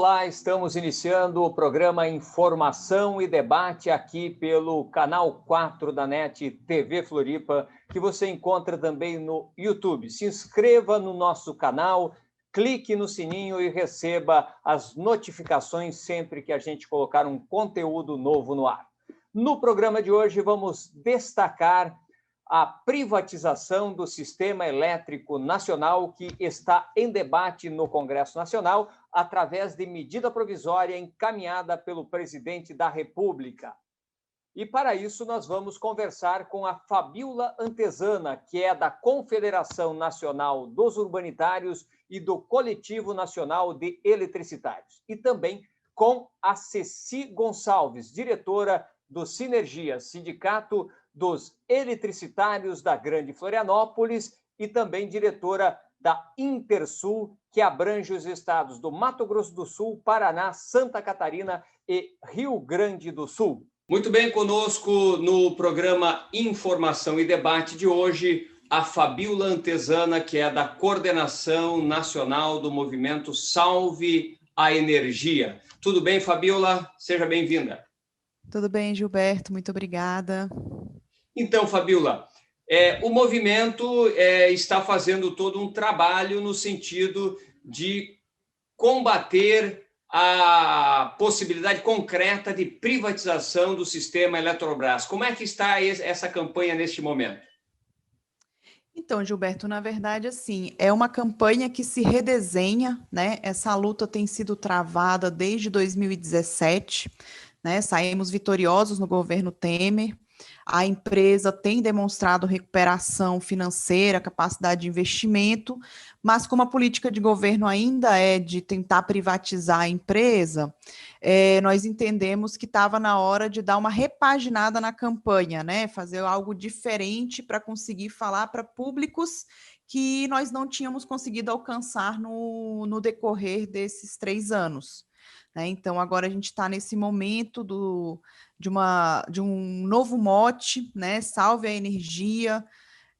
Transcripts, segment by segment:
Olá, estamos iniciando o programa Informação e Debate aqui pelo canal 4 da NET TV Floripa, que você encontra também no YouTube. Se inscreva no nosso canal, clique no sininho e receba as notificações sempre que a gente colocar um conteúdo novo no ar. No programa de hoje vamos destacar a privatização do Sistema Elétrico Nacional, que está em debate no Congresso Nacional, através de medida provisória encaminhada pelo presidente da República. E para isso nós vamos conversar com a Fabíola Antezana, que é da Confederação Nacional dos Urbanitários e do Coletivo Nacional de Eletricitários. E também com a Ceci Gonçalves, diretora do Sinergia, Sindicato dos Eletricitários da Grande Florianópolis, e também diretora da Intersul, que abrange os estados do Mato Grosso do Sul, Paraná, Santa Catarina e Rio Grande do Sul. Muito bem, conosco no programa Informação e Debate de hoje, a Fabíola Antezana, que é da Coordenação Nacional do Movimento Salve a Energia. Tudo bem, Fabíola? Seja bem-vinda. Tudo bem, Gilberto, muito obrigada. Então, Fabíola, o movimento está fazendo todo um trabalho no sentido de combater a possibilidade concreta de privatização do sistema Eletrobras. Como é que está essa campanha neste momento? Então, Gilberto, na verdade, assim, é uma campanha que se redesenha, né? Essa luta tem sido travada desde 2017, né? Saímos vitoriosos no governo Temer. A empresa tem demonstrado recuperação financeira, capacidade de investimento, mas como a política de governo ainda é de tentar privatizar a empresa, nós entendemos que estava na hora de dar uma repaginada na campanha, né? Fazer algo diferente para conseguir falar para públicos que nós não tínhamos conseguido alcançar no decorrer desses 3 anos. Então, agora a gente está nesse momento de um novo mote, né? Salve a energia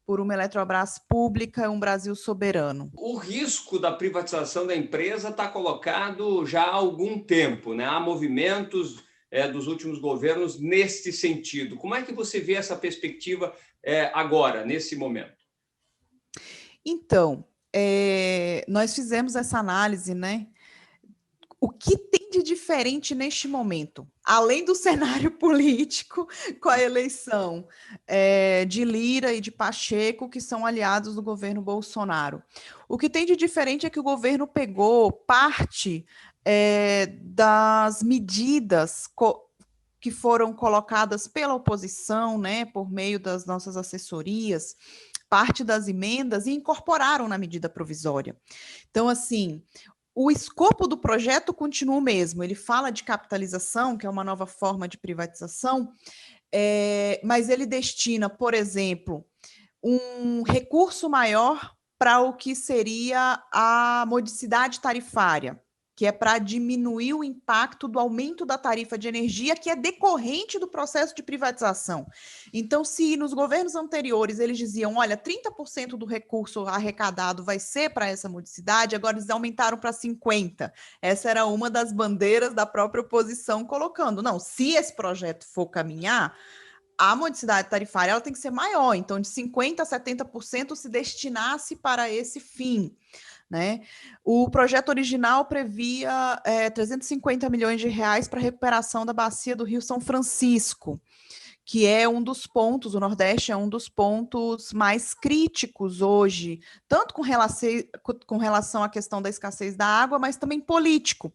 por uma Eletrobras pública, um Brasil soberano. O risco da privatização da empresa está colocado já há algum tempo, né? Há movimentos dos últimos governos neste sentido. Como é que você vê essa perspectiva agora, nesse momento? Então, nós fizemos essa análise, né? O que tem de diferente neste momento? Além do cenário político, com a eleição de Lira e de Pacheco, que são aliados do governo Bolsonaro. O que tem de diferente é que o governo pegou parte das medidas que foram colocadas pela oposição, né, por meio das nossas assessorias, parte das emendas, e incorporaram na medida provisória. Então, assim, o escopo do projeto continua o mesmo, ele fala de capitalização, que é uma nova forma de privatização, mas ele destina, por exemplo, um recurso maior para o que seria a modicidade tarifária, que é para diminuir o impacto do aumento da tarifa de energia, que é decorrente do processo de privatização. Então, se nos governos anteriores eles diziam, olha, 30% do recurso arrecadado vai ser para essa modicidade, agora eles aumentaram para 50%. Essa era uma das bandeiras da própria oposição colocando. Não, se esse projeto for caminhar, a modicidade tarifária ela tem que ser maior, então de 50% a 70% se destinasse para esse fim. Né? O projeto original previa 350 milhões de reais para a recuperação da bacia do Rio São Francisco, que é um dos pontos, o Nordeste é um dos pontos mais críticos hoje, tanto com relação à questão da escassez da água, mas também político.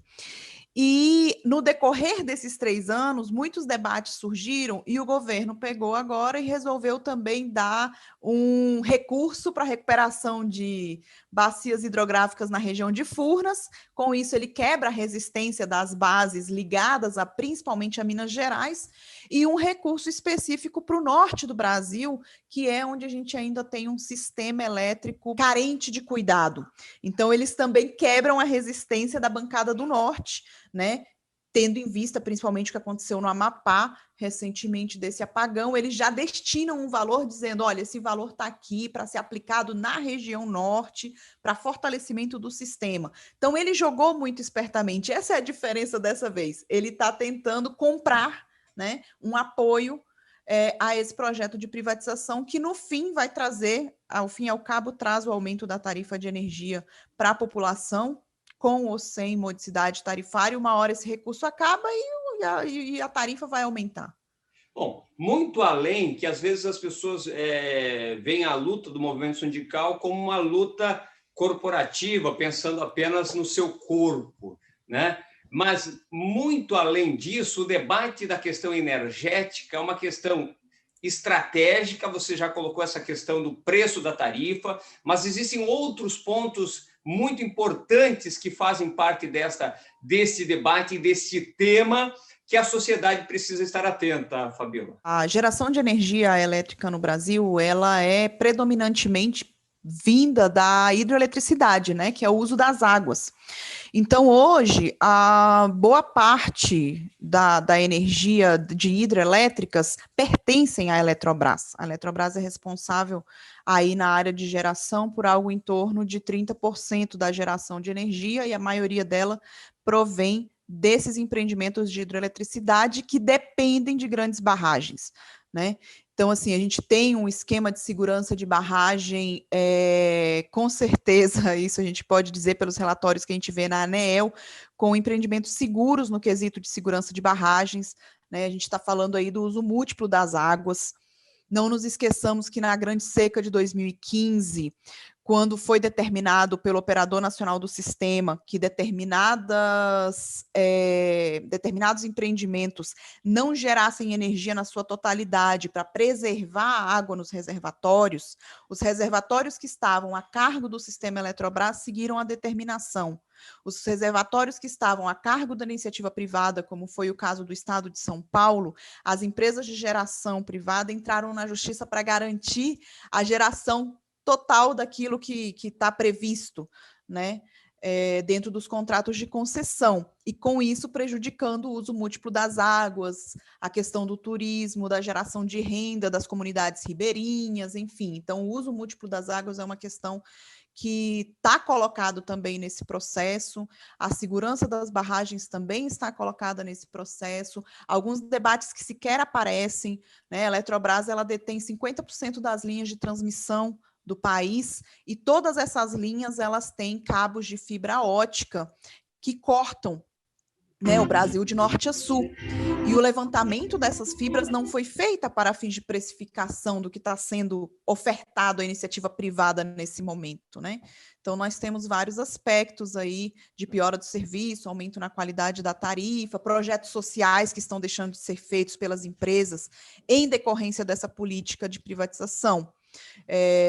E no decorrer desses 3 anos, muitos debates surgiram e o governo pegou agora e resolveu também dar um recurso para a recuperação de bacias hidrográficas na região de Furnas. Com isso, ele quebra a resistência das bases ligadas principalmente a Minas Gerais, e um recurso específico para o norte do Brasil, que é onde a gente ainda tem um sistema elétrico carente de cuidado. Então, eles também quebram a resistência da bancada do norte, né? tendo em vista principalmente o que aconteceu no Amapá recentemente desse apagão, eles já destinam um valor dizendo, olha, esse valor está aqui para ser aplicado na região norte, para fortalecimento do sistema. Então, ele jogou muito espertamente. Essa é a diferença dessa vez. Ele está tentando comprar, né, um apoio a esse projeto de privatização que, no fim, vai trazer, ao fim e ao cabo, traz o aumento da tarifa de energia para a população, com ou sem modicidade tarifária. Uma hora esse recurso acaba e a tarifa vai aumentar. Bom, muito além que às vezes as pessoas veem a luta do movimento sindical como uma luta corporativa, pensando apenas no seu corpo, né? Mas, muito além disso, o debate da questão energética é uma questão estratégica, você já colocou essa questão do preço da tarifa, mas existem outros pontos muito importantes que fazem parte desse debate e desse tema que a sociedade precisa estar atenta, Fabíola. A geração de energia elétrica no Brasil, ela é predominantemente vinda da hidroeletricidade, né, que é o uso das águas. Então, hoje, a boa parte da energia de hidrelétricas pertencem à Eletrobras. A Eletrobras é responsável aí na área de geração por algo em torno de 30% da geração de energia, e a maioria dela provém desses empreendimentos de hidroeletricidade que dependem de grandes barragens, né? Então, assim, a gente tem um esquema de segurança de barragem, com certeza, isso a gente pode dizer pelos relatórios que a gente vê na ANEEL, com empreendimentos seguros no quesito de segurança de barragens, né? A gente está falando aí do uso múltiplo das águas. Não nos esqueçamos que na grande seca de 2015, quando foi determinado pelo Operador Nacional do Sistema que determinados empreendimentos não gerassem energia na sua totalidade para preservar a água nos reservatórios, os reservatórios que estavam a cargo do sistema Eletrobras seguiram a determinação. Os reservatórios que estavam a cargo da iniciativa privada, como foi o caso do estado de São Paulo, as empresas de geração privada entraram na justiça para garantir a geração total daquilo que está previsto, né, dentro dos contratos de concessão, e com isso prejudicando o uso múltiplo das águas, a questão do turismo, da geração de renda das comunidades ribeirinhas, enfim. Então, o uso múltiplo das águas é uma questão que está colocado também nesse processo, a segurança das barragens também está colocada nesse processo, alguns debates que sequer aparecem, né? A Eletrobras, ela detém 50% das linhas de transmissão do país, e todas essas linhas, elas têm cabos de fibra ótica que cortam, né, o Brasil de norte a sul. E o levantamento dessas fibras não foi feita para fins de precificação do que está sendo ofertado à iniciativa privada nesse momento, né? Então, nós temos vários aspectos aí de piora do serviço, aumento na qualidade da tarifa, projetos sociais que estão deixando de ser feitos pelas empresas em decorrência dessa política de privatização.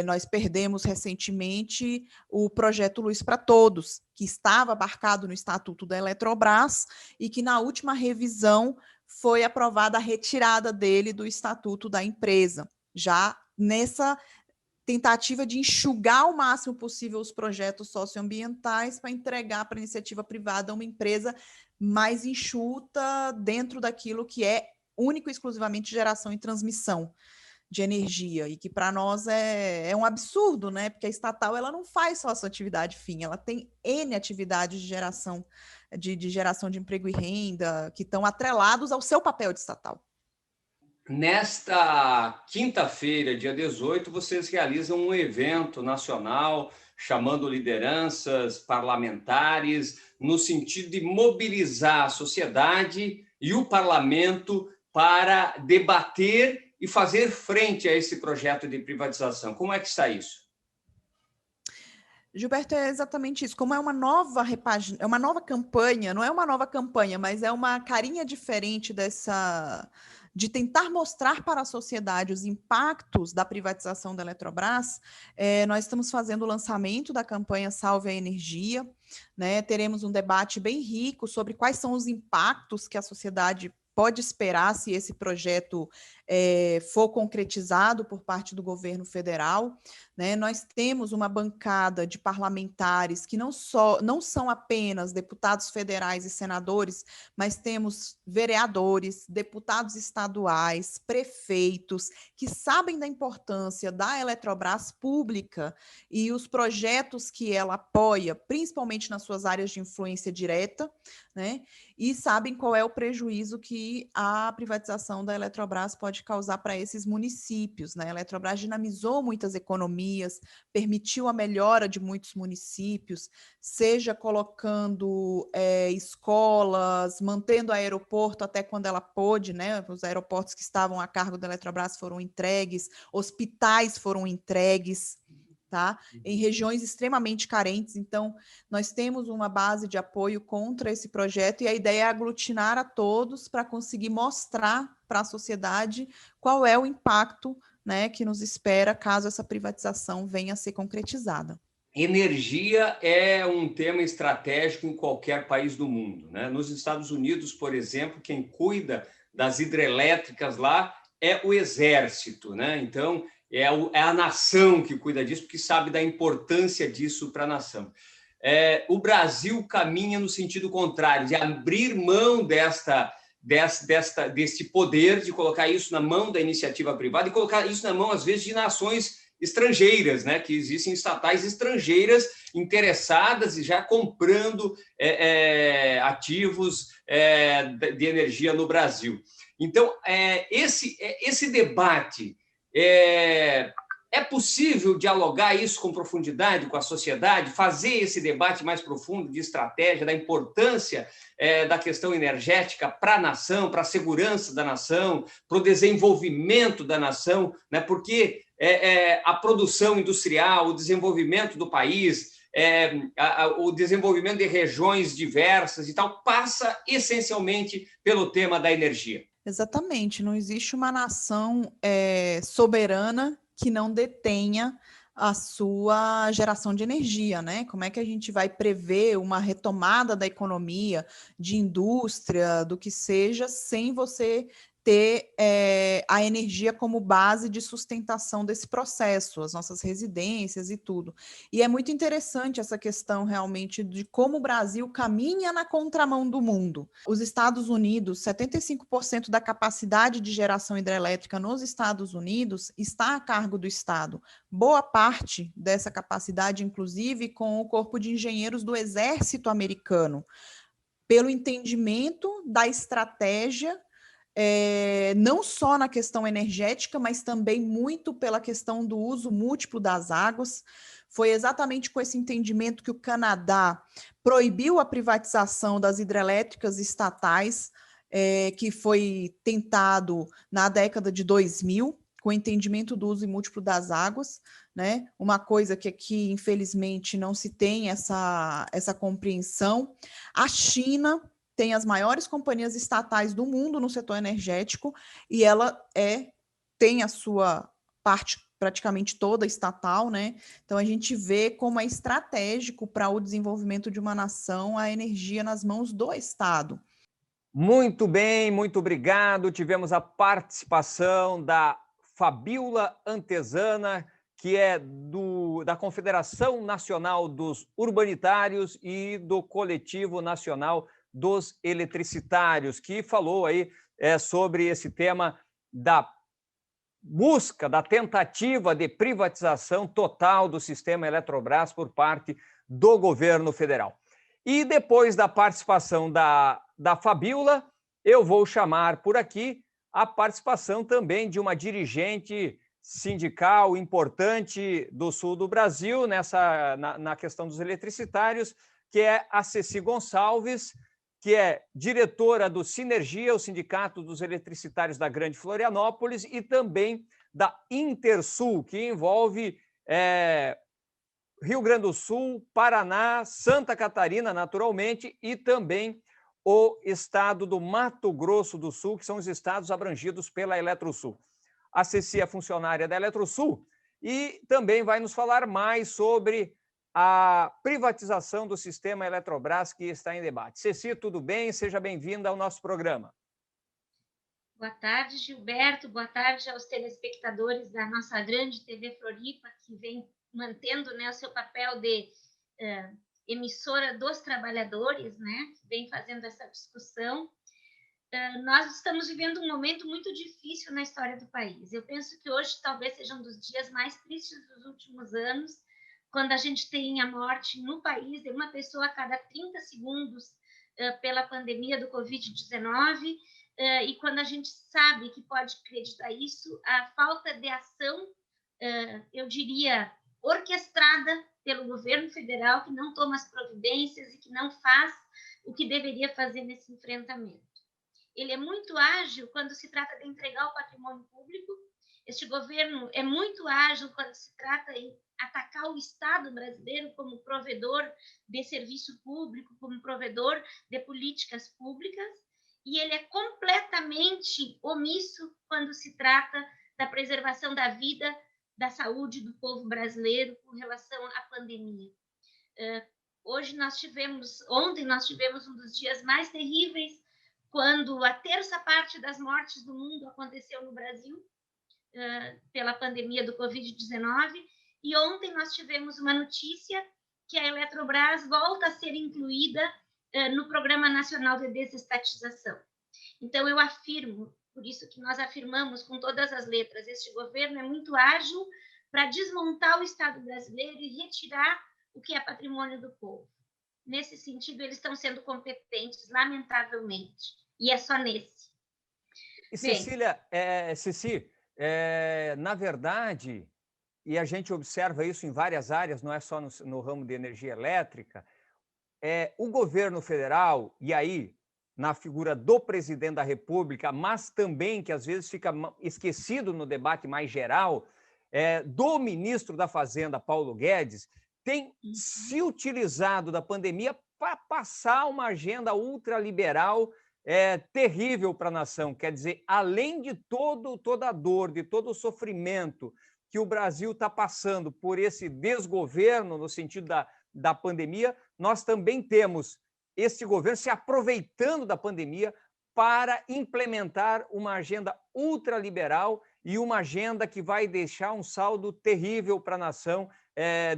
Nós perdemos recentemente o projeto Luz para Todos, que estava abarcado no Estatuto da Eletrobras e que na última revisão foi aprovada a retirada dele do Estatuto da empresa, já nessa tentativa de enxugar o máximo possível os projetos socioambientais para entregar para a iniciativa privada uma empresa mais enxuta dentro daquilo que é único e exclusivamente geração e transmissão de energia, e que para nós é um absurdo, né? Porque a estatal, ela não faz só a sua atividade fim, ela tem N atividades de geração de emprego e renda que estão atrelados ao seu papel de estatal. Nesta quinta-feira, dia 18, vocês realizam um evento nacional chamando lideranças parlamentares no sentido de mobilizar a sociedade e o parlamento para debater e fazer frente a esse projeto de privatização. Como é que está isso? Gilberto, é exatamente isso. Como é uma nova é uma nova campanha, não é uma nova campanha, mas é uma carinha diferente de tentar mostrar para a sociedade os impactos da privatização da Eletrobras. Nós estamos fazendo o lançamento da campanha Salve a Energia, né? Teremos um debate bem rico sobre quais são os impactos que a sociedade pode esperar se esse projeto for concretizado por parte do governo federal, né? Nós temos uma bancada de parlamentares que não são apenas deputados federais e senadores, mas temos vereadores, deputados estaduais, prefeitos, que sabem da importância da Eletrobras pública e os projetos que ela apoia, principalmente nas suas áreas de influência direta, né? E sabem qual é o prejuízo que a privatização da Eletrobras pode causar para esses municípios, né? A Eletrobras dinamizou muitas economias, permitiu a melhora de muitos municípios, seja colocando escolas, mantendo o aeroporto até quando ela pôde, né? Os aeroportos que estavam a cargo da Eletrobras foram entregues, hospitais foram entregues, tá? Em regiões extremamente carentes. Então, nós temos uma base de apoio contra esse projeto e a ideia é aglutinar a todos para conseguir mostrar para a sociedade qual é o impacto, né, que nos espera caso essa privatização venha a ser concretizada. Energia é um tema estratégico em qualquer país do mundo, né? Nos Estados Unidos, por exemplo, quem cuida das hidrelétricas lá é o exército, né? Então, é a nação que cuida disso, porque sabe da importância disso para a nação. O Brasil caminha no sentido contrário, de abrir mão deste poder, de colocar isso na mão da iniciativa privada e colocar isso na mão, às vezes, de nações estrangeiras, né? Que existem estatais estrangeiras interessadas e já comprando ativos de energia no Brasil. Então, esse debate, é possível dialogar isso com profundidade com a sociedade, fazer esse debate mais profundo de estratégia, da importância da questão energética para a nação, para a segurança da nação, para o desenvolvimento da nação, né? Porque a produção industrial, o desenvolvimento do país, o desenvolvimento de regiões diversas e tal, passa essencialmente pelo tema da energia. Exatamente, não existe uma nação soberana que não detenha a sua geração de energia, né? Como é que a gente vai prever uma retomada da economia, de indústria, do que seja, sem você ter a energia como base de sustentação desse processo, as nossas residências e tudo. E é muito interessante essa questão realmente de como o Brasil caminha na contramão do mundo. Os Estados Unidos, 75% da capacidade de geração hidrelétrica nos Estados Unidos está a cargo do Estado. Boa parte dessa capacidade, inclusive, com o Corpo de Engenheiros do Exército Americano, pelo entendimento da estratégia não só na questão energética, mas também muito pela questão do uso múltiplo das águas. Foi exatamente com esse entendimento que o Canadá proibiu a privatização das hidrelétricas estatais, que foi tentado na década de 2000, com o entendimento do uso múltiplo das águas, né? Uma coisa que aqui, infelizmente, não se tem essa compreensão. A China tem as maiores companhias estatais do mundo no setor energético e ela tem a sua parte praticamente toda estatal, né? Então a gente vê como é estratégico para o desenvolvimento de uma nação a energia nas mãos do Estado. Muito bem, muito obrigado. Tivemos a participação da Fabíola Antesana, que é da Confederação Nacional dos Urbanitários e do Coletivo Nacional dos Eletricitários, que falou aí sobre esse tema da busca, da tentativa de privatização total do sistema Eletrobras por parte do governo federal. E depois da participação da Fabíola, eu vou chamar por aqui a participação também de uma dirigente sindical importante do sul do Brasil, na questão dos eletricitários, que é a Ceci Gonçalves, que é diretora do Sinergia, o Sindicato dos Eletricitários da Grande Florianópolis, e também da Intersul, que envolve Rio Grande do Sul, Paraná, Santa Catarina, naturalmente, e também o estado do Mato Grosso do Sul, que são os estados abrangidos pela Eletrosul. A Ceci é funcionária da Eletrosul e também vai nos falar mais sobre a privatização do sistema Eletrobras que está em debate. Ceci, tudo bem? Seja bem-vinda ao nosso programa. Boa tarde, Gilberto. Boa tarde aos telespectadores da nossa grande TV Floripa, que vem mantendo, né, o seu papel de emissora dos trabalhadores, né, que vem fazendo essa discussão. Nós estamos vivendo um momento muito difícil na história do país. Eu penso que hoje talvez seja um dos dias mais tristes dos últimos anos, quando a gente tem a morte no país de uma pessoa a cada 30 segundos pela pandemia do Covid-19, e quando a gente sabe que pode acreditar isso, a falta de ação, eu diria, orquestrada pelo governo federal, que não toma as providências e que não faz o que deveria fazer nesse enfrentamento. Ele é muito ágil quando se trata de entregar o patrimônio público. Este governo é muito ágil quando se trata em atacar o Estado brasileiro como provedor de serviço público, como provedor de políticas públicas, e ele é completamente omisso quando se trata da preservação da vida, da saúde do povo brasileiro com relação à pandemia. Ontem nós tivemos um dos dias mais terríveis, quando a terça parte das mortes do mundo aconteceu no Brasil, pela pandemia do Covid-19, e ontem nós tivemos uma notícia que a Eletrobras volta a ser incluída no Programa Nacional de Desestatização. Então, eu afirmo, por isso que nós afirmamos com todas as letras, este governo é muito ágil para desmontar o Estado brasileiro e retirar o que é patrimônio do povo. Nesse sentido, eles estão sendo competentes, lamentavelmente. E é só nesse. E, Cecília, Ceci, na verdade, e a gente observa isso em várias áreas, não é só no ramo de energia elétrica, o governo federal, e aí na figura do presidente da República, mas também, que às vezes fica esquecido no debate mais geral, do ministro da Fazenda, Paulo Guedes, tem se utilizado da pandemia para passar uma agenda ultraliberal terrível para a nação. Quer dizer, além de toda a dor, de todo o sofrimento que o Brasil está passando por esse desgoverno, no sentido da pandemia, nós também temos esse governo se aproveitando da pandemia para implementar uma agenda ultraliberal e uma agenda que vai deixar um saldo terrível para a nação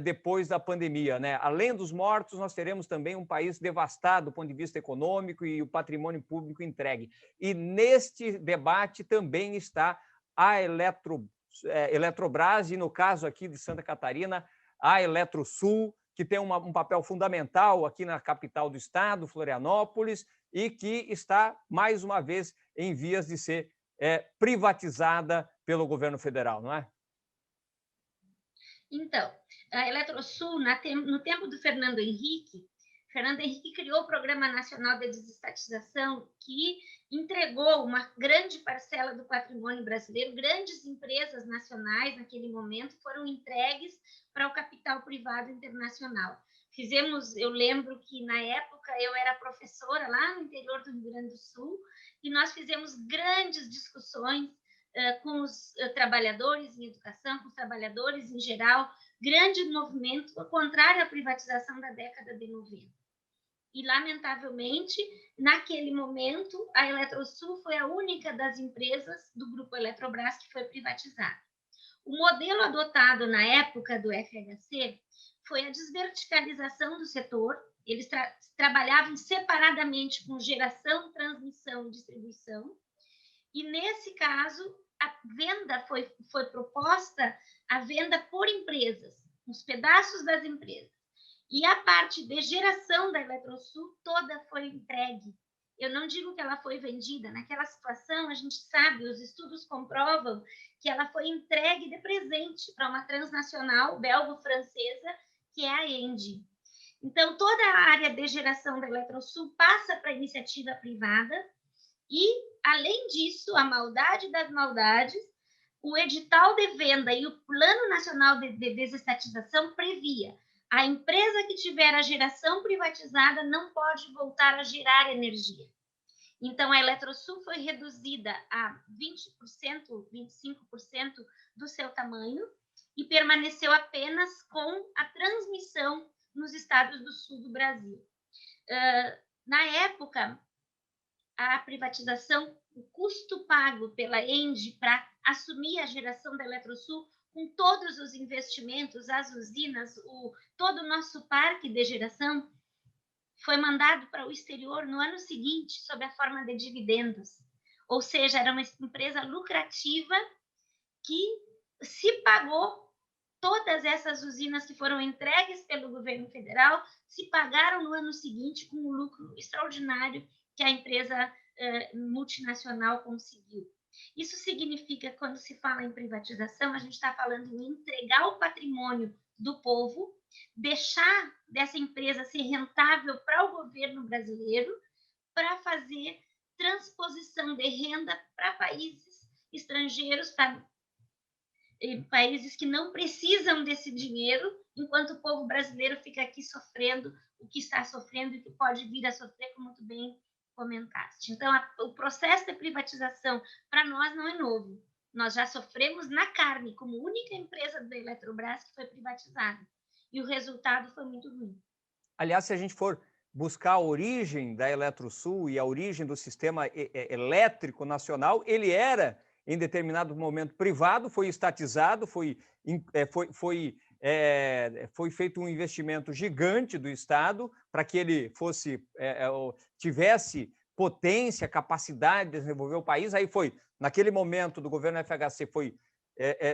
depois da pandemia, né? Além dos mortos, nós teremos também um país devastado do ponto de vista econômico e o patrimônio público entregue. E neste debate também está a Eletrobras e, no caso aqui de Santa Catarina, a Eletrosul, que tem um papel fundamental aqui na capital do estado, Florianópolis, e que está, mais uma vez, em vias de ser privatizada pelo governo federal, não é? Então, a Eletrosul, no tempo do Fernando Henrique criou o Programa Nacional de Desestatização, que entregou uma grande parcela do patrimônio brasileiro. Grandes empresas nacionais, naquele momento, foram entregues para o capital privado internacional. Eu lembro que, na época, eu era professora lá no interior do Rio Grande do Sul, e nós fizemos grandes discussões com os trabalhadores em educação, com os trabalhadores em geral, grande movimento contrário à privatização da década de 90. E, lamentavelmente, naquele momento, a Eletrosul foi a única das empresas do grupo Eletrobras que foi privatizada. O modelo adotado na época do FHC foi a desverticalização do setor. Eles trabalhavam separadamente com geração, transmissão e distribuição. E, nesse caso, a venda foi proposta, a venda por empresas, os pedaços das empresas. E a parte de geração da Eletrosul toda foi entregue. Eu não digo que ela foi vendida. Naquela situação, a gente sabe, os estudos comprovam que ela foi entregue de presente para uma transnacional belgo-francesa, que é a Engie. Então, toda a área de geração da Eletrosul passa para a iniciativa privada. E, além disso, a maldade das maldades, o edital de venda e o Plano Nacional de Desestatização previa: a empresa que tiver a geração privatizada não pode voltar a gerar energia. Então, a Eletrosul foi reduzida a 20%, 25% do seu tamanho e permaneceu apenas com a transmissão nos estados do sul do Brasil. Na época, a privatização, o custo pago pela ENGIE para assumir a geração da Eletrosul, com todos os investimentos, as usinas, todo o nosso parque de geração, foi mandado para o exterior no ano seguinte, sob a forma de dividendos. Ou seja, era uma empresa lucrativa que se pagou. Todas essas usinas que foram entregues pelo governo federal se pagaram no ano seguinte com um lucro extraordinário que a empresa multinacional conseguiu. Isso significa, quando se fala em privatização, a gente está falando em entregar o patrimônio do povo, deixar dessa empresa ser rentável para o governo brasileiro, para fazer transposição de renda para países estrangeiros, para países que não precisam desse dinheiro, enquanto o povo brasileiro fica aqui sofrendo o que está sofrendo e que pode vir a sofrer, como muito bem comentaste. Então, o processo de privatização, para nós, não é novo. Nós já sofremos na carne, como única empresa da Eletrobras que foi privatizada. E o resultado foi muito ruim. Aliás, se a gente for buscar a origem da Eletrosul e a origem do sistema elétrico nacional, ele era, em determinado momento, privado, foi estatizado, foi feito um investimento gigante do Estado para que ele tivesse potência, capacidade de desenvolver o país. Aí foi, naquele momento do governo FHC, foi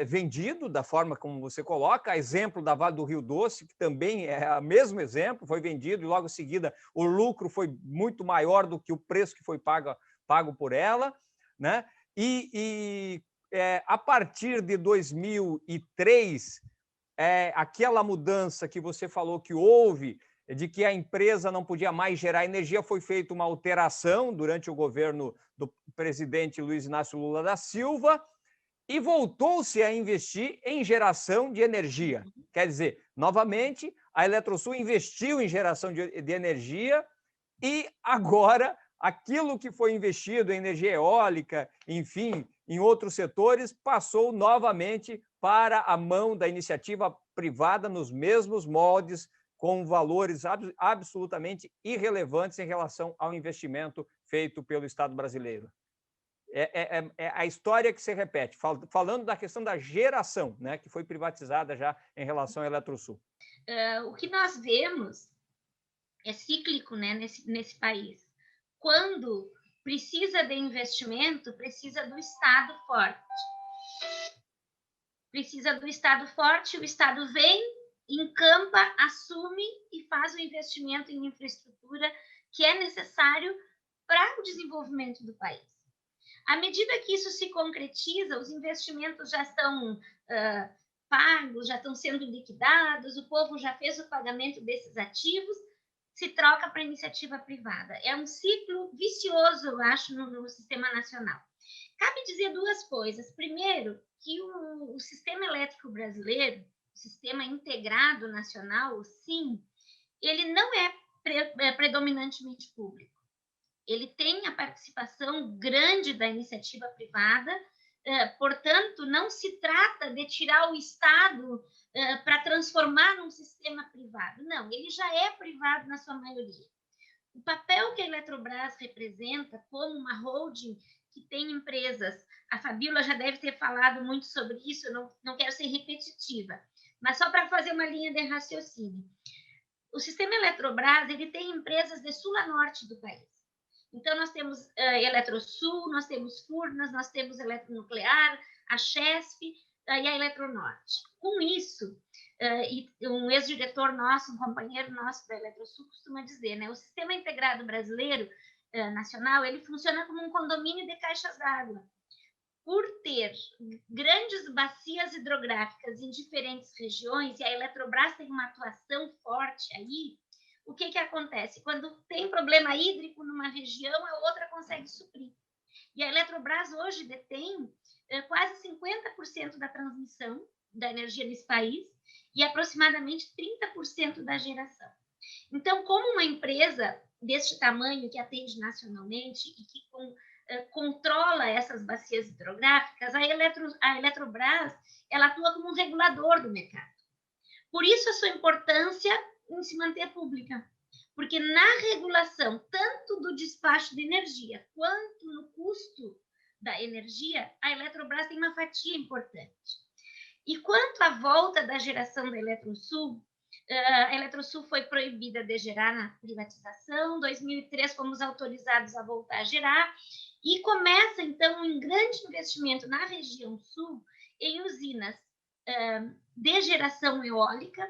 vendido da forma como você coloca, exemplo da Vale do Rio Doce, que também é o mesmo exemplo, foi vendido e logo em seguida o lucro foi muito maior do que o preço que foi pago por ela, né? A partir de 2003, aquela mudança que você falou que houve, de que a empresa não podia mais gerar energia, foi feita uma alteração durante o governo do presidente Luiz Inácio Lula da Silva, e voltou-se a investir em geração de energia. Quer dizer, novamente, a Eletrosul investiu em geração de energia e agora aquilo que foi investido em energia eólica, enfim, em outros setores, passou novamente para a mão da iniciativa privada nos mesmos moldes, com valores absolutamente irrelevantes em relação ao investimento feito pelo Estado brasileiro. É a história que se repete, falando da questão da geração, né, que foi privatizada já em relação à Eletrosul. O que nós vemos é cíclico, né, nesse país. Quando precisa de investimento, precisa do Estado forte. Precisa do Estado forte, o Estado vem, encampa, assume e faz o investimento em infraestrutura que é necessário para o desenvolvimento do país. À medida que isso se concretiza, os investimentos já estão pagos, já estão sendo liquidados, o povo já fez o pagamento desses ativos, se troca para a iniciativa privada. É um ciclo vicioso, eu acho, no sistema nacional. Cabe dizer duas coisas. Primeiro, que o sistema elétrico brasileiro, o sistema integrado nacional, o SIM, ele não é predominantemente público. Ele tem a participação grande da iniciativa privada, portanto, não se trata de tirar o Estado para transformar num sistema privado. Não, ele já é privado na sua maioria. O papel que a Eletrobras representa como uma holding que tem empresas, a Fabíola já deve ter falado muito sobre isso, eu não quero ser repetitiva, mas só para fazer uma linha de raciocínio. O sistema Eletrobras, ele tem empresas de sul a norte do país. Então, nós temos Eletrosul, nós temos Furnas, nós temos Eletronuclear, a Chesf e a Eletronorte. Com isso, e um ex-diretor nosso, um companheiro nosso da Eletrosul, costuma dizer, né, o sistema integrado brasileiro nacional, ele funciona como um condomínio de caixas d'água. Por ter grandes bacias hidrográficas em diferentes regiões, e a Eletrobras tem uma atuação forte aí, o que acontece? Quando tem problema hídrico numa região, a outra consegue suprir. E a Eletrobras hoje detém quase 50% da transmissão da energia nesse país e aproximadamente 30% da geração. Então, como uma empresa deste tamanho que atende nacionalmente e que controla essas bacias hidrográficas, a Eletrobras ela atua como um regulador do mercado. Por isso, a sua importância em se manter pública, porque na regulação, tanto do despacho de energia quanto no custo da energia, a Eletrobras tem uma fatia importante. E quanto à volta da geração da Eletrosul, a Eletrosul foi proibida de gerar na privatização, em 2003 fomos autorizados a voltar a gerar, e começa, então, um grande investimento na região sul em usinas de geração eólica.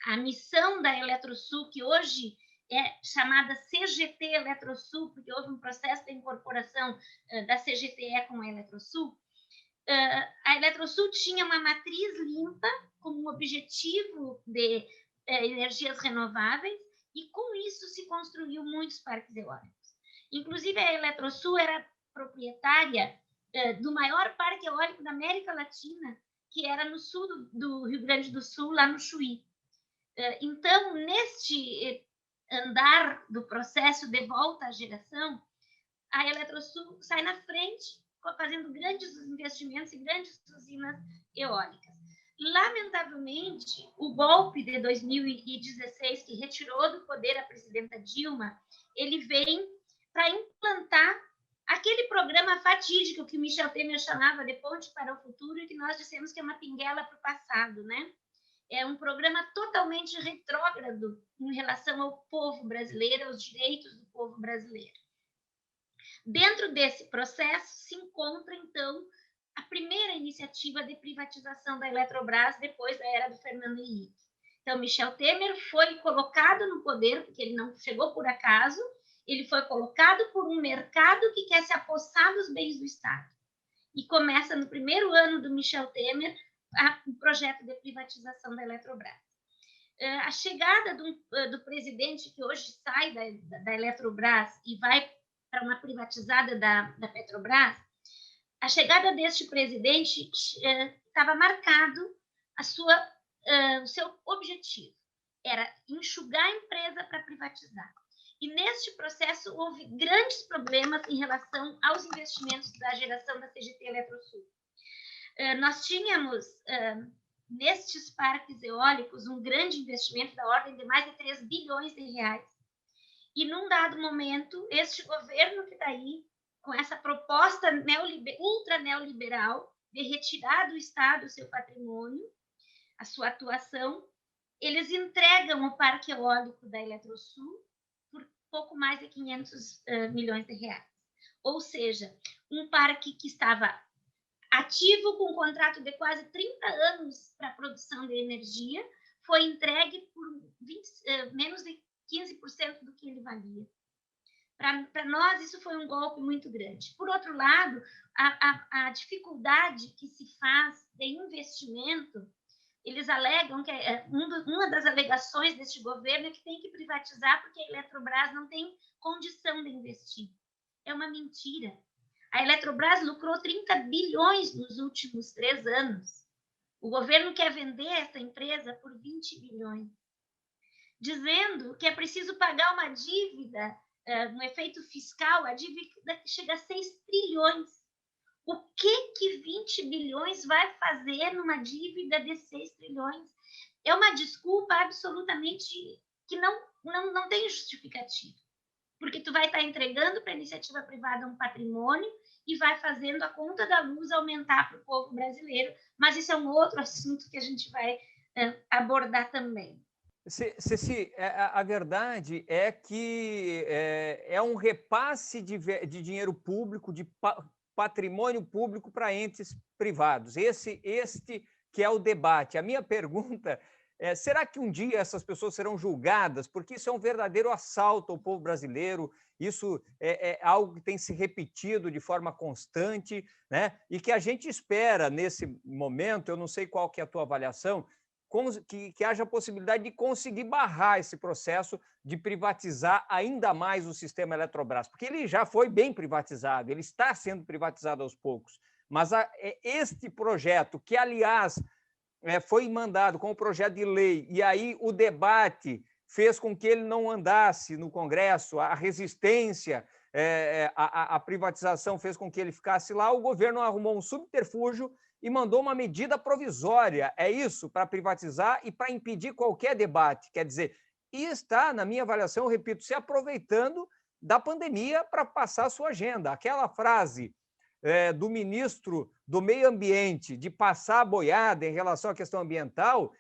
A missão da Eletrosul, que hoje é chamada CGT Eletrosul, porque houve um processo de incorporação da CGTE com a Eletrosul, a Eletrosul tinha uma matriz limpa, com um objetivo de energias renováveis, e com isso se construiu muitos parques eólicos. Inclusive, a Eletrosul era proprietária do maior parque eólico da América Latina, que era no sul do Rio Grande do Sul, lá no Chuí. Então, neste andar do processo de volta à geração, a Eletrosul sai na frente, fazendo grandes investimentos em grandes usinas eólicas. Lamentavelmente, o golpe de 2016, que retirou do poder a presidenta Dilma, ele vem para implantar aquele programa fatídico que Michel Temer chamava de Ponte para o Futuro, e que nós dissemos que é uma pinguela para o passado, né? É um programa totalmente retrógrado em relação ao povo brasileiro, aos direitos do povo brasileiro. Dentro desse processo se encontra, então, a primeira iniciativa de privatização da Eletrobras depois da era do Fernando Henrique. Então, Michel Temer foi colocado no poder, porque ele não chegou por acaso, ele foi colocado por um mercado que quer se apossar dos bens do Estado. E começa, no primeiro ano do Michel Temer, o projeto de privatização da Eletrobras. A chegada do presidente, que hoje sai da Eletrobras e vai para uma privatizada da Petrobras, a chegada deste presidente estava marcado o seu objetivo, era enxugar a empresa para privatizar. E neste processo houve grandes problemas em relação aos investimentos da geração da CGT Eletrosul. Nós tínhamos, nestes parques eólicos, um grande investimento da ordem de mais de 3 bilhões de reais. E, num dado momento, este governo que está aí, com essa proposta ultra neoliberal de retirar do Estado o seu patrimônio, a sua atuação, eles entregam o parque eólico da Eletrosul por pouco mais de 500 milhões de reais. Ou seja, um parque que estava ativo com um contrato de quase 30 anos para a produção de energia, foi entregue por menos de 15% do que ele valia. Para nós, isso foi um golpe muito grande. Por outro lado, a dificuldade que se faz de investimento, eles alegam que uma das alegações deste governo é que tem que privatizar porque a Eletrobras não tem condição de investir. É uma mentira. A Eletrobras lucrou 30 bilhões nos últimos 3 anos. O governo quer vender essa empresa por 20 bilhões, dizendo que é preciso pagar uma dívida, no efeito fiscal, a dívida que chega a 6 trilhões. O que 20 bilhões vai fazer numa dívida de 6 trilhões? É uma desculpa absolutamente que não tem justificativa. Porque tu vai estar entregando para a iniciativa privada um patrimônio e vai fazendo a conta da luz aumentar para o povo brasileiro. Mas isso é um outro assunto que a gente vai abordar também. Ceci, a verdade é que é um repasse de dinheiro público, de patrimônio público para entes privados. Este que é o debate. A minha pergunta é, será que um dia essas pessoas serão julgadas? Porque isso é um verdadeiro assalto ao povo brasileiro, isso é algo que tem se repetido de forma constante, né? E que a gente espera, nesse momento, eu não sei qual que é a tua avaliação, que haja a possibilidade de conseguir barrar esse processo de privatizar ainda mais o sistema Eletrobras, porque ele já foi bem privatizado, ele está sendo privatizado aos poucos, mas este projeto, que, aliás, foi mandado com o projeto de lei, e aí o debate fez com que ele não andasse no Congresso, a resistência à privatização fez com que ele ficasse lá, o governo arrumou um subterfúgio e mandou uma medida provisória, é isso, para privatizar e para impedir qualquer debate. Quer dizer, e está, na minha avaliação, eu repito, se aproveitando da pandemia para passar a sua agenda. Aquela frase do ministro do Meio Ambiente de passar a boiada em relação à questão ambiental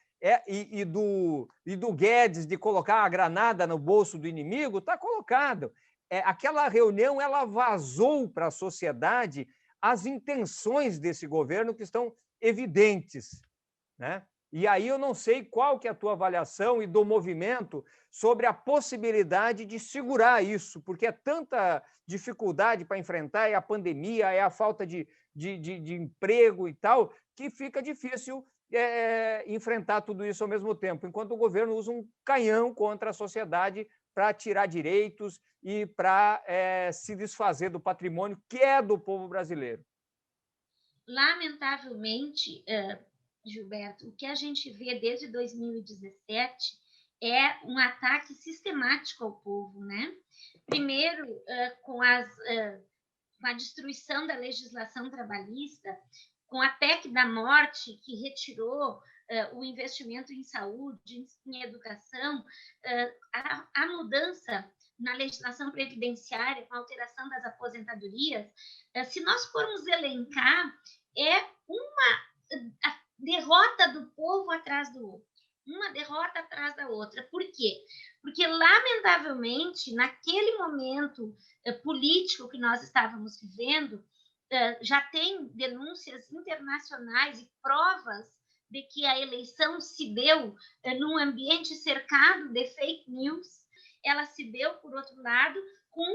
e do Guedes de colocar a granada no bolso do inimigo, está colocado. Aquela reunião ela vazou para a sociedade as intenções desse governo que estão evidentes, né? E aí eu não sei qual que é a tua avaliação e do movimento sobre a possibilidade de segurar isso, porque é tanta dificuldade para enfrentar, é a pandemia, é a falta de emprego e tal, que fica difícil enfrentar tudo isso ao mesmo tempo, enquanto o governo usa um canhão contra a sociedade para tirar direitos e para se desfazer do patrimônio que é do povo brasileiro. Lamentavelmente, Gilberto, o que a gente vê desde 2017 é um ataque sistemático ao povo, né? Primeiro, com a destruição da legislação trabalhista, com a PEC da morte, que retirou o investimento em saúde, em educação, a mudança na legislação previdenciária, com a alteração das aposentadorias, se nós formos elencar, é uma derrota do povo atrás do outro, uma derrota atrás da outra. Por quê? Porque, lamentavelmente, naquele momento político que nós estávamos vivendo, já tem denúncias internacionais e provas de que a eleição se deu num ambiente cercado de fake news. Ela se deu, por outro lado, com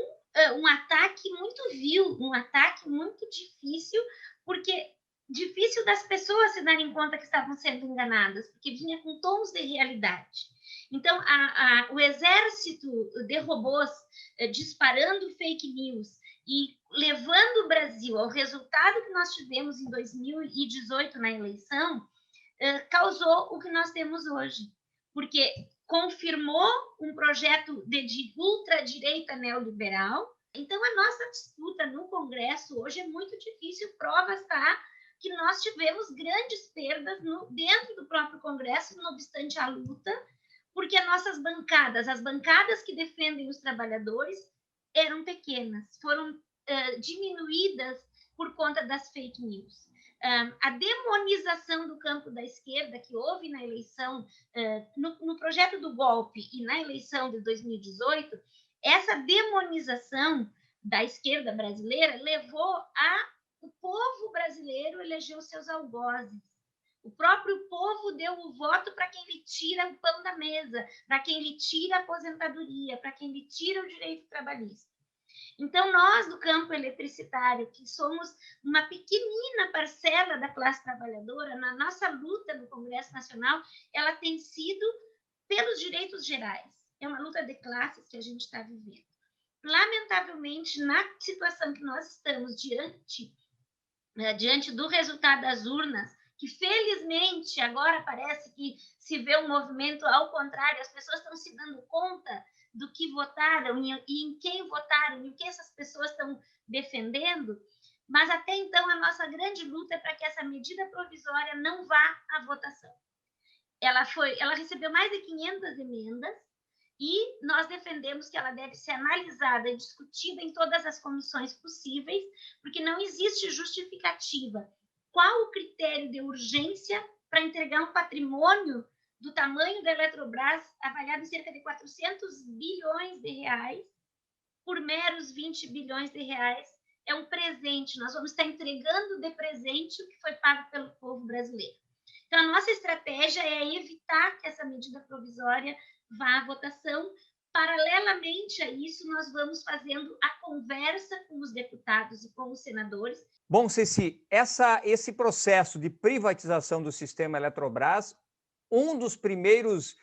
um ataque muito vil, um ataque muito difícil, porque difícil das pessoas se darem conta que estavam sendo enganadas, porque vinha com tons de realidade. Então, o exército de robôs disparando fake news e levando o Brasil ao resultado que nós tivemos em 2018 na eleição, causou o que nós temos hoje, porque confirmou um projeto de ultradireita neoliberal. Então, a nossa disputa no Congresso hoje é muito difícil. Prova está que nós tivemos grandes perdas dentro do próprio Congresso, não obstante a luta, porque as bancadas que defendem os trabalhadores eram pequenas, foram diminuídas por conta das fake news. A demonização do campo da esquerda que houve na eleição, no projeto do golpe e na eleição de 2018, essa demonização da esquerda brasileira levou o povo brasileiro elegeu seus algozes. O próprio povo deu o voto para quem lhe tira o pão da mesa, para quem lhe tira a aposentadoria, para quem lhe tira o direito trabalhista. Então, nós do campo eletricitário, que somos uma pequenina parcela da classe trabalhadora, na nossa luta no Congresso Nacional, ela tem sido pelos direitos gerais. É uma luta de classes que a gente está vivendo. Lamentavelmente, na situação que nós estamos diante do resultado das urnas, que felizmente agora parece que se vê um movimento ao contrário, as pessoas estão se dando conta do que votaram e em quem votaram e o que essas pessoas estão defendendo, mas até então a nossa grande luta é para que essa medida provisória não vá à votação. Ela recebeu mais de 500 emendas e nós defendemos que ela deve ser analisada e discutida em todas as comissões possíveis, porque não existe justificativa. Qual o critério de urgência para entregar um patrimônio do tamanho da Eletrobras, avaliado em cerca de 400 bilhões de reais, por meros 20 bilhões de reais? É um presente, nós vamos estar entregando de presente o que foi pago pelo povo brasileiro. Então, a nossa estratégia é evitar que essa medida provisória vá à votação. Paralelamente a isso, nós vamos fazendo a conversa com os deputados e com os senadores. Bom, Ceci, esse processo de privatização do sistema Eletrobras, um dos primeiros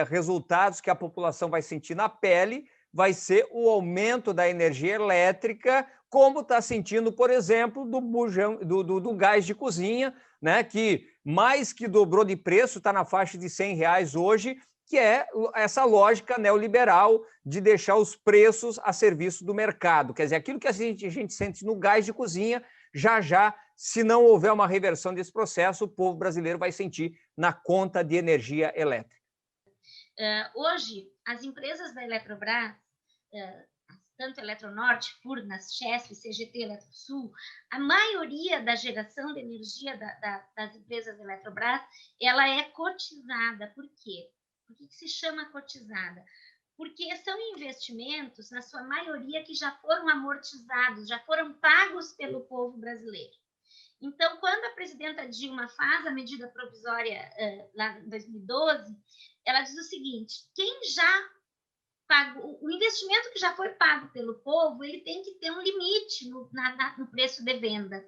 resultados que a população vai sentir na pele vai ser o aumento da energia elétrica, como está sentindo, por exemplo, do gás de cozinha, né, que mais que dobrou de preço, está na faixa de R$100 hoje, que é essa lógica neoliberal de deixar os preços a serviço do mercado. Quer dizer, aquilo que a gente sente no gás de cozinha, já, se não houver uma reversão desse processo, o povo brasileiro vai sentir na conta de energia elétrica. Hoje, as empresas da Eletrobras, tanto Eletronorte, Furnas, Chesf, CGT, Eletrosul, a maioria da geração de energia das empresas da Eletrobras, ela é cotizada. Por quê? Por que se chama cotizada? Porque são investimentos, na sua maioria, que já foram amortizados, já foram pagos pelo povo brasileiro. Então, quando a presidenta Dilma faz a medida provisória lá em 2012, ela diz o seguinte: quem já pagou, o investimento que já foi pago pelo povo, ele tem que ter um limite no preço de venda.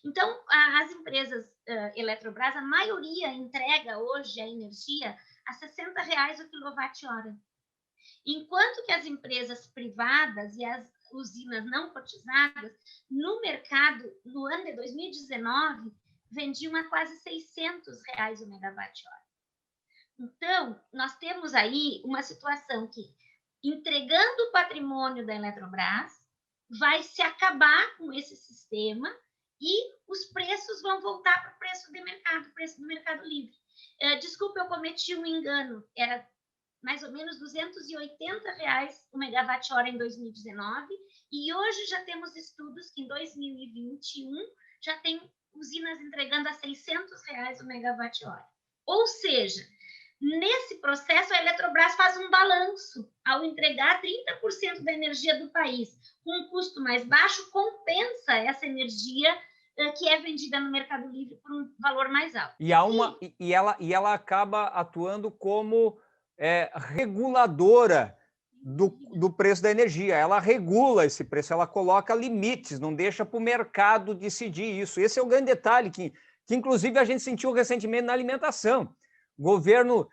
Então, as empresas Eletrobras, a maioria entrega hoje a energia a R$60 o quilowatt-hora. Enquanto que as empresas privadas e as usinas não cotizadas, no mercado, no ano de 2019, vendiam a quase R$600 o megawatt-hora. Então, nós temos aí uma situação que, entregando o patrimônio da Eletrobras, vai se acabar com esse sistema e os preços vão voltar para o preço de mercado, preço do mercado livre. Desculpa, eu cometi um engano, era mais ou menos R$280 o megawatt-hora em 2019, e hoje já temos estudos que em 2021 já tem usinas entregando a R$600 o megawatt-hora. Ou seja, nesse processo a Eletrobras faz um balanço, ao entregar 30% da energia do país com um custo mais baixo, compensa essa energia que é vendida no Mercado Livre por um valor mais alto. E ela acaba atuando como reguladora do preço da energia. Ela regula esse preço, ela coloca limites, não deixa para o mercado decidir isso. Esse é o grande detalhe que inclusive, a gente sentiu recentemente na alimentação. O governo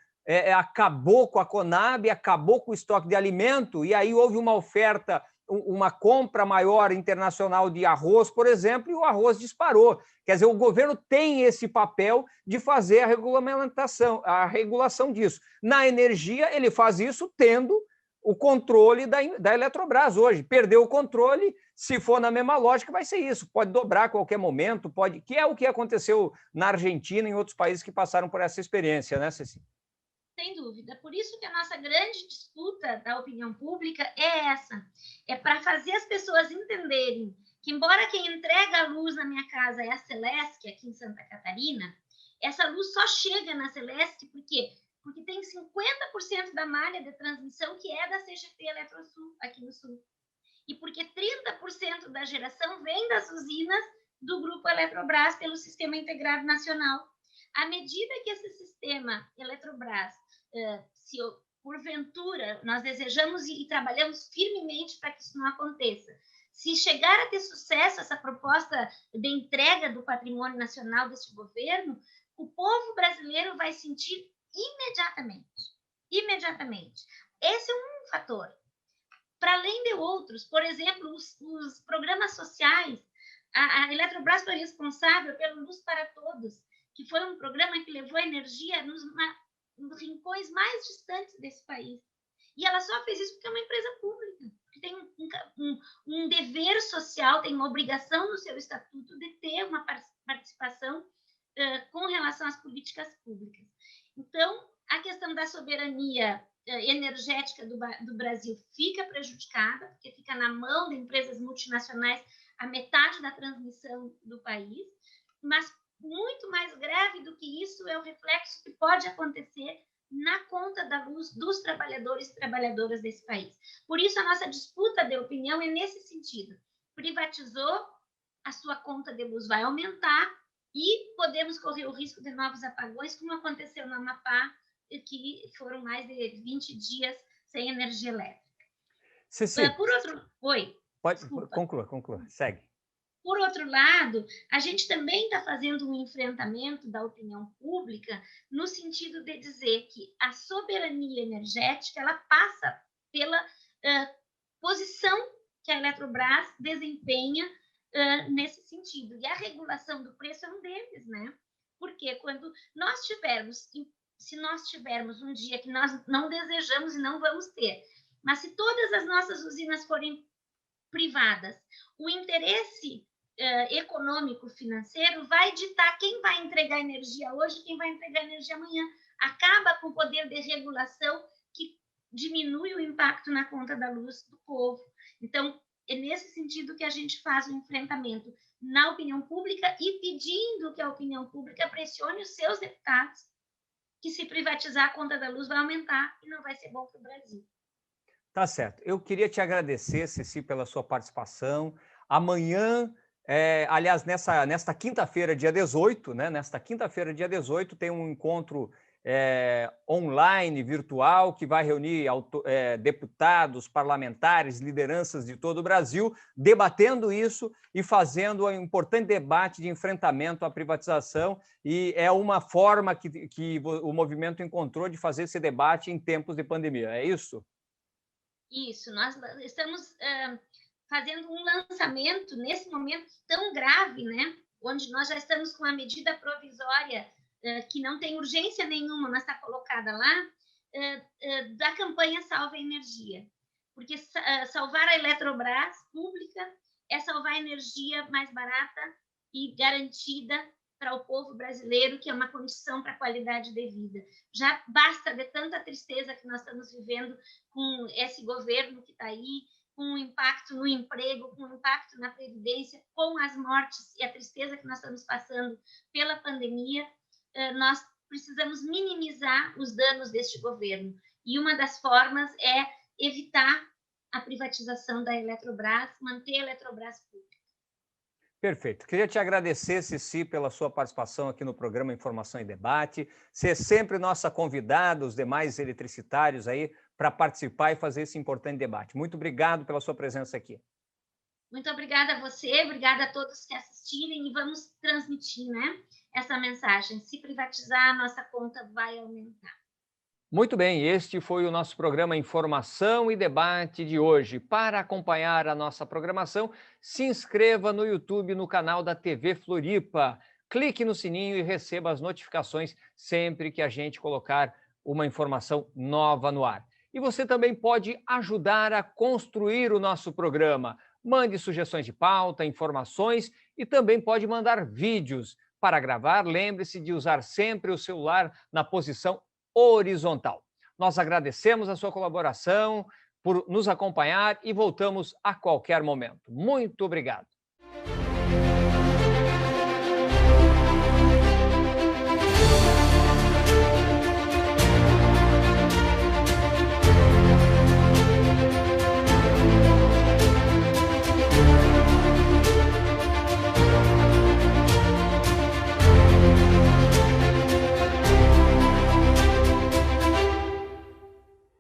acabou com a Conab, acabou com o estoque de alimento, e aí houve uma oferta, uma compra maior internacional de arroz, por exemplo, e o arroz disparou. Quer dizer, o governo tem esse papel de fazer a regulamentação, a regulação disso. Na energia, ele faz isso tendo o controle da Eletrobras hoje. Perdeu o controle, se for na mesma lógica, vai ser isso. Pode dobrar a qualquer momento, que é o que aconteceu na Argentina e em outros países que passaram por essa experiência, né, Ceci? Sem dúvida. Por isso que a nossa grande disputa da opinião pública é essa. É para fazer as pessoas entenderem que, embora quem entrega a luz na minha casa é a Celesc, aqui em Santa Catarina, essa luz só chega na Celesc porque tem 50% da malha de transmissão que é da CGT Eletrosul, aqui no Sul. E porque 30% da geração vem das usinas do Grupo Eletrobras pelo Sistema Integrado Nacional. À medida que esse sistema Eletrobras, se porventura nós desejamos e trabalhamos firmemente para que isso não aconteça, se chegar a ter sucesso essa proposta de entrega do patrimônio nacional deste governo, o povo brasileiro vai sentir imediatamente. Esse é um fator. Para além de outros, por exemplo, os programas sociais, a Eletrobras foi responsável pelo Luz para Todos, que foi um programa que levou energia nos rincões mais distantes desse país. E ela só fez isso porque é uma empresa pública, que tem um dever social, tem uma obrigação no seu estatuto de ter uma participação com relação às políticas públicas. Então, a questão da soberania energética do Brasil fica prejudicada, porque fica na mão de empresas multinacionais a metade da transmissão do país, mas muito mais grave do que isso é o reflexo que pode acontecer na conta da luz dos trabalhadores e trabalhadoras desse país. Por isso, a nossa disputa de opinião é nesse sentido. Privatizou, a sua conta de luz vai aumentar e podemos correr o risco de novos apagões, como aconteceu no Amapá, que foram mais de 20 dias sem energia elétrica. Ceci, por outro... Oi. Pode, conclua, segue. Por outro lado, a gente também está fazendo um enfrentamento da opinião pública no sentido de dizer que a soberania energética ela passa pela posição que a Eletrobras desempenha nesse sentido. E a regulação do preço é um deles, né? Porque quando nós tivermos, se nós tivermos um dia que nós não desejamos e não vamos ter, mas se todas as nossas usinas forem privadas, o interesse econômico, financeiro, vai ditar quem vai entregar energia hoje, quem vai entregar energia amanhã. Acaba com o poder de regulação que diminui o impacto na conta da luz do povo. Então, é nesse sentido que a gente faz o enfrentamento na opinião pública e pedindo que a opinião pública pressione os seus deputados que, se privatizar, a conta da luz vai aumentar e não vai ser bom para o Brasil. Tá certo. Eu queria te agradecer, Ceci, pela sua participação. Amanhã, aliás, nesta quinta-feira, dia 18, né? Nesta quinta-feira, dia 18, tem um encontro online, virtual, que vai reunir deputados, parlamentares, lideranças de todo o Brasil, debatendo isso e fazendo um importante debate de enfrentamento à privatização, e é uma forma que o movimento encontrou de fazer esse debate em tempos de pandemia. É isso? Isso, nós estamos fazendo um lançamento nesse momento tão grave, né? Onde nós já estamos com a medida provisória que não tem urgência nenhuma, mas está colocada lá, da campanha Salva a Energia. Porque salvar a Eletrobras pública é salvar a energia mais barata e garantida para o povo brasileiro, que é uma condição para a qualidade de vida. Já basta de tanta tristeza que nós estamos vivendo com esse governo que está aí, com o impacto no emprego, com o impacto na previdência, com as mortes e a tristeza que nós estamos passando pela pandemia. Nós precisamos minimizar os danos deste governo. E uma das formas é evitar a privatização da Eletrobras, manter a Eletrobras pública. Perfeito. Queria te agradecer, Ceci, pela sua participação aqui no programa Informação e Debate. Ser sempre nossa convidada, os demais eletricitários aí, para participar e fazer esse importante debate. Muito obrigado pela sua presença aqui. Muito obrigada a você, obrigada a todos que assistirem, e vamos transmitir, né, essa mensagem. Se privatizar, a nossa conta vai aumentar. Muito bem, este foi o nosso programa Informação e Debate de hoje. Para acompanhar a nossa programação, se inscreva no YouTube, no canal da TV Floripa. Clique no sininho e receba as notificações sempre que a gente colocar uma informação nova no ar. E você também pode ajudar a construir o nosso programa. Mande sugestões de pauta, informações e também pode mandar vídeos. Para gravar, lembre-se de usar sempre o celular na posição horizontal. Nós agradecemos a sua colaboração, por nos acompanhar, e voltamos a qualquer momento. Muito obrigado.